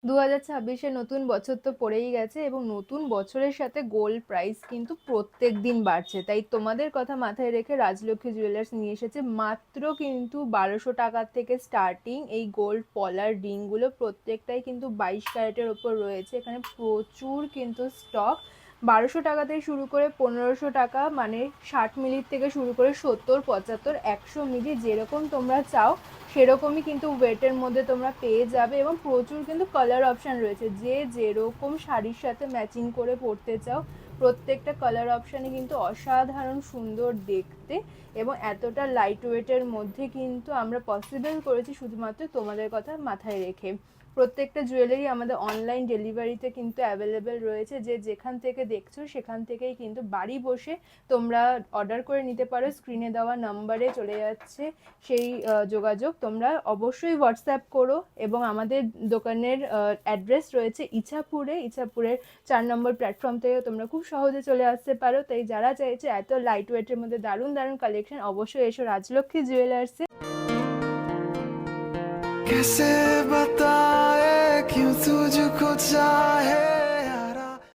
2026-এ নতুন বছর তো পড়েই গেছে এবং নতুন বছরের সাথে গোল্ড প্রাইস কিন্তু প্রত্যেক দিন বাড়ছে। তাই তোমাদের কথা মাথায় রেখে রাজলক্ষ্মী জুয়েলার্স নিয়ে এসেছে মাত্র কিন্তু 1200 টাকার থেকে স্টার্টিং এই গোল্ড পলার রিংগুলো। প্রত্যেকটাই কিন্তু 22 ক্যারেটের ওপর রয়েছে। এখানে প্রচুর কিন্তু স্টক। 1200 টাকা থেকে শুরু করে 1500 টাকা, মানে 60 মিলির থেকে শুরু করে 70, 75, 100 মিলি যেরকম তোমরা চাও সেরকমই কিন্তু ওয়েটের মধ্যে তোমরা পেয়ে যাবে। এবং প্রচুর কিন্তু কালার অপশান রয়েছে, যে যেরকম শাড়ির সাথে ম্যাচিং করে পরতে চাও প্রত্যেকটা কালার অপশানই কিন্তু অসাধারণ সুন্দর দেখতে। এবং এতটা লাইট ওয়েটের মধ্যে কিন্তু আমরা পসিবল করেছি শুধুমাত্র তোমাদের কথা মাথায় রেখে। প্রত্যেকটা জুয়েলারি আমাদের অনলাইন ডেলিভারিতে কিন্তু অ্যাভেলেবেল রয়েছে। যে যেখান থেকে দেখছো সেখান থেকেই কিন্তু বাড়ি বসে তোমরা অর্ডার করে নিতে পারো। স্ক্রিনে দেওয়া নাম্বারে চলে যাচ্ছে সেই যোগাযোগ। তোমরা অবশ্যই হোয়াটসঅ্যাপ করো। এবং আমাদের দোকানের অ্যাড্রেস রয়েছে ইছাপুরে। ইছাপুরের 4 নম্বর প্ল্যাটফর্ম থেকে তোমরা খুব সহজে চলে আসতে পারো। তাই যারা চাইছে এত লাইট ওয়েটের মধ্যে দারুণ দারুণ কালেকশন, অবশ্যই এসো রাজলক্ষ্মী জুয়েলার্সে।